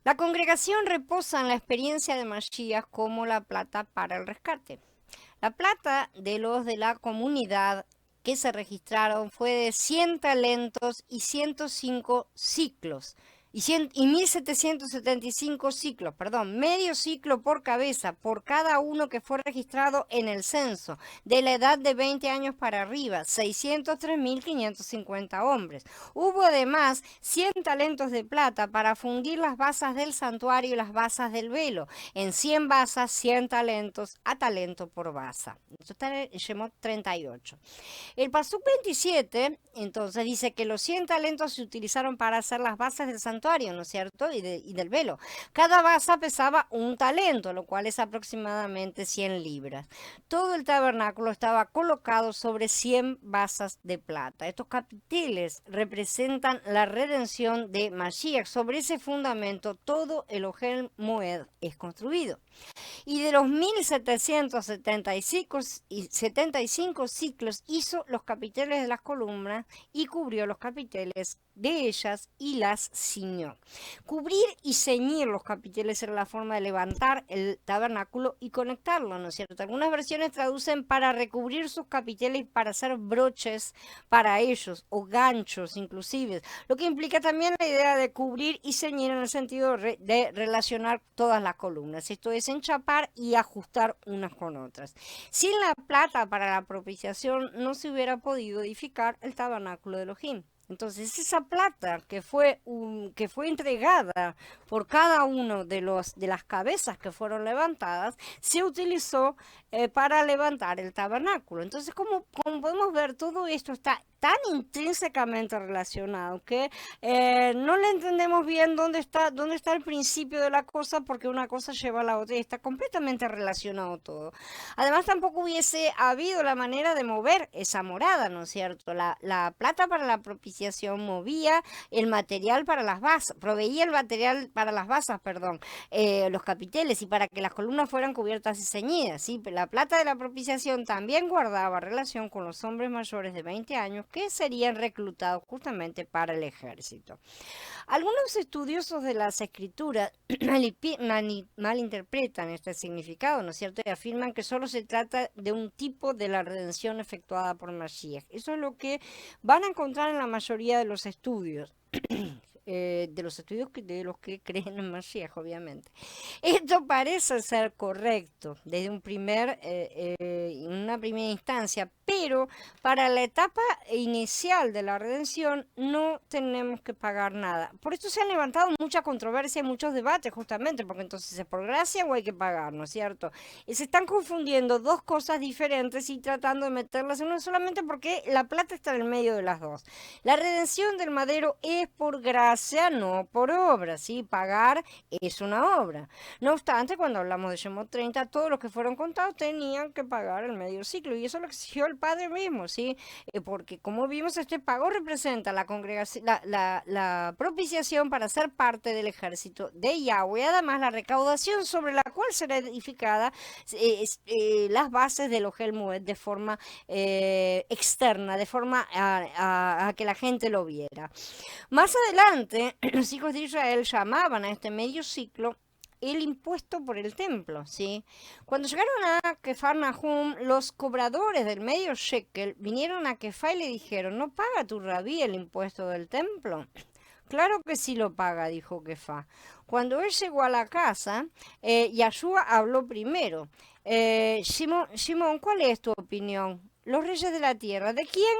La congregación reposa en la experiencia de Mashiach como la plata para el rescate. La plata de los de la comunidad que se registraron fue de 100 talentos y 105 ciclos. Y 1775 ciclos, perdón, medio ciclo por cabeza, por cada uno que fue registrado en el censo, de la edad de 20 años para arriba, 603.550 hombres. Hubo además 100 talentos de plata para fundir las basas del santuario y las basas del velo. En 100 basas, 100 talentos a talento por basa. Esto está en Shemot 38. El Pasuk 27, entonces, dice que los 100 talentos se utilizaron para hacer las bases del santuario, ¿no es cierto? Y del velo. Cada basa pesaba un talento, lo cual es aproximadamente 100 libras. Todo el tabernáculo estaba colocado sobre 100 basas de plata. Estos capiteles representan la redención de Mashiach. Sobre ese fundamento, todo el Ohel Moed es construido. Y de los 1775 ciclos hizo los capiteles de las columnas y cubrió los capiteles de ellas y las ciñó. Cubrir y ceñir los capiteles era la forma de levantar el tabernáculo y conectarlo, ¿no es cierto? Algunas versiones traducen para recubrir sus capiteles y para hacer broches para ellos o ganchos inclusive, lo que implica también la idea de cubrir y ceñir en el sentido de relacionar todas las columnas. Esto es enchapar y ajustar unas con otras. Sin la plata para la propiciación no se hubiera podido edificar el tabernáculo de Elohim. Entonces esa plata que fue entregada por cada uno de las cabezas que fueron levantadas se utilizó para levantar el tabernáculo. Entonces como podemos ver, todo esto está tan intrínsecamente relacionado que no le entendemos bien dónde está el principio de la cosa, porque una cosa lleva a la otra y está completamente relacionado todo. Además, tampoco hubiese habido la manera de mover esa morada, ¿no es cierto? La plata para la propiciación movía el material para las basas, proveía el material para las basas, perdón, los capiteles y para que las columnas fueran cubiertas y ceñidas, ¿sí? La plata de la propiciación también guardaba relación con los hombres mayores de 20 años que serían reclutados justamente para el ejército. Algunos estudiosos de las escrituras malinterpretan este significado, ¿no es cierto? Y afirman que solo se trata de un tipo de la redención efectuada por Mashiach. Eso es lo que van a encontrar en la mayoría de los estudios. De los estudios de los que creen en Mashiach, obviamente. Esto parece ser correcto desde una primera instancia, pero para la etapa inicial de la redención no tenemos que pagar nada. Por esto se han levantado mucha controversia y muchos debates, justamente, porque entonces es por gracia o hay que pagar, ¿no es cierto? Y se están confundiendo dos cosas diferentes y tratando de meterlas en una solamente porque la plata está en el medio de las dos. La redención del madero es por gracia, no por obra, ¿sí? Pagar es una obra. No obstante, cuando hablamos de Shemot 30, todos los que fueron contados tenían que pagar el medio ciclo, y eso lo exigió el Padre mismo, ¿sí? Porque como vimos, este pago representa la congregación, la propiciación para ser parte del ejército de Yahweh, además la recaudación sobre la cual será edificada las bases del Ohel Moed de forma externa, de forma a que la gente lo viera. Más adelante, los hijos de Israel llamaban a este medio ciclo el impuesto por el templo, ¿sí? Cuando llegaron a Kefar Nahum, los cobradores del medio shekel vinieron a Kefá y le dijeron, ¿no paga tu rabí el impuesto del templo? Claro que sí lo paga, dijo Kefá. Cuando él llegó a la casa, Yahshua habló primero. Shimon, ¿cuál es tu opinión? Los reyes de la tierra, ¿de quién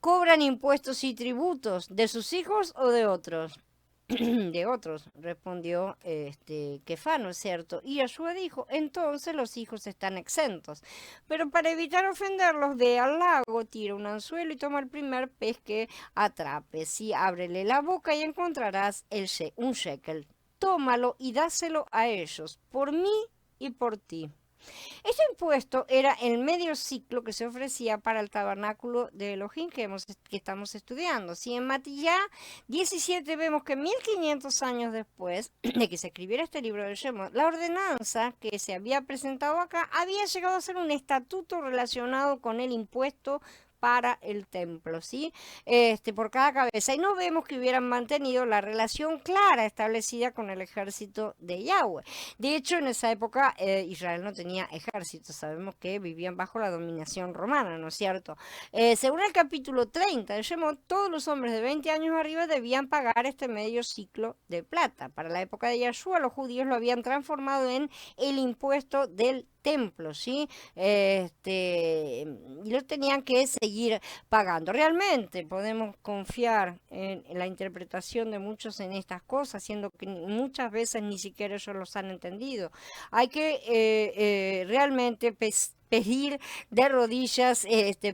cobran impuestos y tributos? ¿De sus hijos o de otros? De otros, respondió Kefá, ¿no es cierto? Y Yahshua dijo, entonces los hijos están exentos. Pero para evitar ofenderlos, ve al lago, tira un anzuelo y toma el primer pez que atrapes. Sí, ábrele la boca y encontrarás un shekel. Tómalo y dáselo a ellos, por mí y por ti. Este impuesto era el medio ciclo que se ofrecía para el tabernáculo de Elohim que estamos estudiando. Si en Matillá 17 vemos que 1500 años después de que se escribiera este libro del Shemot, la ordenanza que se había presentado acá había llegado a ser un estatuto relacionado con el impuesto para el templo, ¿sí? Por cada cabeza. Y no vemos que hubieran mantenido la relación clara establecida con el ejército de Yahweh. De hecho, en esa época Israel no tenía ejército. Sabemos que vivían bajo la dominación romana, ¿no es cierto? Según el capítulo 30 de Shemot, todos los hombres de 20 años arriba debían pagar este medio ciclo de plata. Para la época de Yahshua, los judíos lo habían transformado en el impuesto del templo, ¿sí? Y lo tenían que seguir pagando. Realmente podemos confiar en la interpretación de muchos en estas cosas, siendo que muchas veces ni siquiera ellos los han entendido. Hay que realmente pedir de rodillas,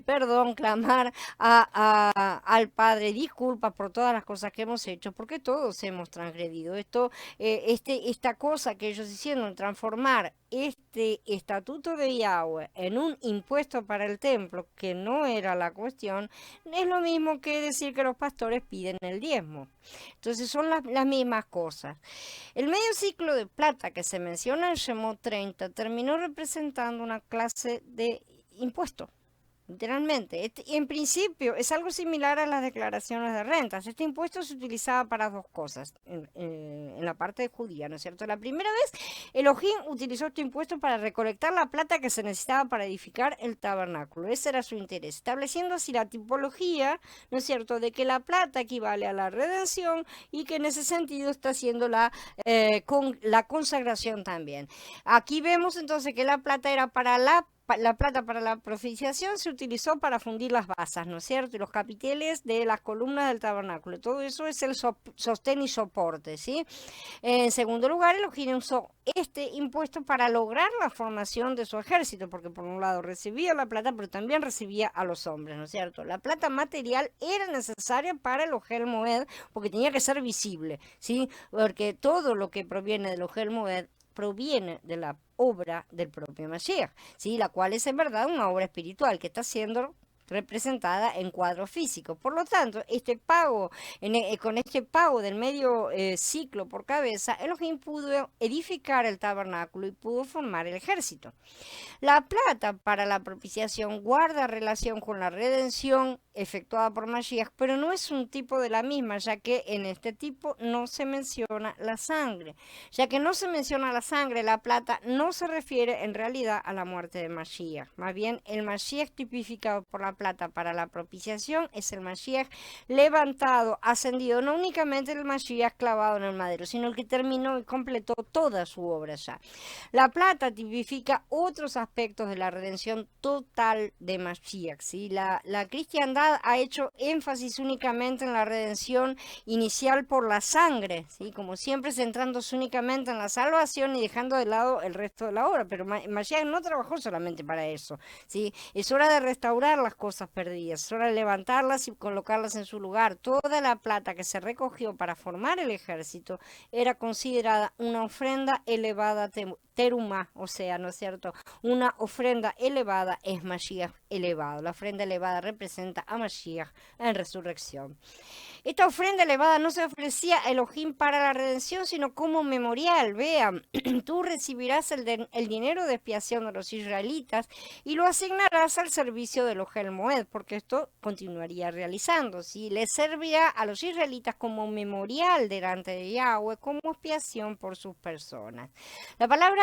perdón, clamar al Padre disculpas por todas las cosas que hemos hecho, porque todos hemos transgredido. Esta cosa que ellos hicieron, transformar este estatuto de Yahweh en un impuesto para el templo, que no era la cuestión, es lo mismo que decir que los pastores piden el diezmo. Entonces son las mismas cosas. El medio ciclo de plata que se menciona en Shemot 30 terminó representando una clase de impuesto. Literalmente, en principio es algo similar a las declaraciones de rentas. Este impuesto se utilizaba para dos cosas en la parte judía, ¿no es cierto? La primera vez, Elohim utilizó este impuesto para recolectar la plata que se necesitaba para edificar el tabernáculo. Ese era su interés, estableciendo así la tipología, ¿no es cierto?, de que la plata equivale a la redención y que en ese sentido está haciendo con la consagración también. Aquí vemos entonces que la plata era para la plata para la propiciación se utilizó para fundir las basas, ¿no es cierto? Y los capiteles de las columnas del tabernáculo. Todo eso es el sostén y soporte, ¿sí? En segundo lugar, Elohim usó este impuesto para lograr la formación de su ejército, porque por un lado recibía la plata, pero también recibía a los hombres, ¿no es cierto? La plata material era necesaria para el Ohel Moed, porque tenía que ser visible, ¿sí? Porque todo lo que proviene del Ohel Moed proviene de la obra del propio Mashiach, ¿sí? La cual es en verdad una obra espiritual que está siendo representada en cuadro físico. Por lo tanto, con este pago del medio ciclo por cabeza, Elohim pudo edificar el tabernáculo y pudo formar el ejército. La plata para la propiciación guarda relación con la redención efectuada por Mashiach, pero no es un tipo de la misma, ya que en este tipo no se menciona la sangre. Ya que no se menciona la sangre, la plata no se refiere en realidad a la muerte de Mashiach. Más bien, el Mashiach tipificado por la plata para la propiciación es el Mashiach levantado, ascendido, no únicamente el Mashiach clavado en el madero, sino el que terminó y completó toda su obra ya. La plata tipifica otros aspectos de la redención total de Mashiach, ¿sí? La cristiandad ha hecho énfasis únicamente en la redención inicial por la sangre, ¿sí? Como siempre centrándose únicamente en la salvación y dejando de lado el resto de la obra, pero Mashiach no trabajó solamente para eso, ¿sí? Es hora de restaurar las cosas perdidas, es hora de levantarlas y colocarlas en su lugar. Toda la plata que se recogió para formar el ejército era considerada una ofrenda elevada terumá, o sea, ¿no es cierto? Una ofrenda elevada es Mashiach elevado. La ofrenda elevada representa a Mashiach en resurrección. Esta ofrenda elevada no se ofrecía a Elohim para la redención, sino como memorial. Vean, tú recibirás el dinero de expiación de los israelitas y lo asignarás al servicio del Ohel Moed, porque esto continuaría realizando. ¿Sí? Les servirá a los israelitas como memorial delante de Yahweh, como expiación por sus personas. La palabra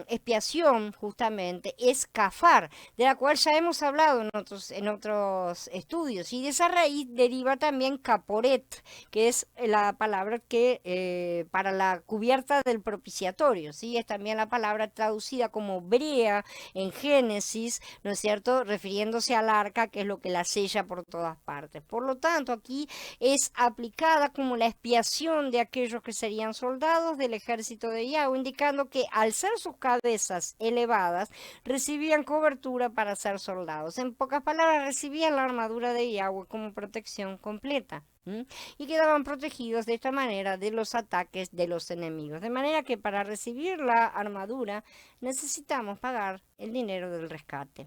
expiación, justamente, es kafar, de la cual ya hemos hablado en otros estudios, y de esa raíz deriva también caporet, que es la palabra que para la cubierta del propiciatorio, ¿sí? Es también la palabra traducida como brea en Génesis, ¿no es cierto? Refiriéndose al arca, que es lo que la sella por todas partes. Por lo tanto, aquí es aplicada como la expiación de aquellos que serían soldados del ejército de Yahweh, indicando que al ser sus cabezas elevadas, recibían cobertura para ser soldados. En pocas palabras, recibían la armadura de Yahweh como protección completa. Y quedaban protegidos de esta manera de los ataques de los enemigos. De manera que para recibir la armadura necesitamos pagar el dinero del rescate.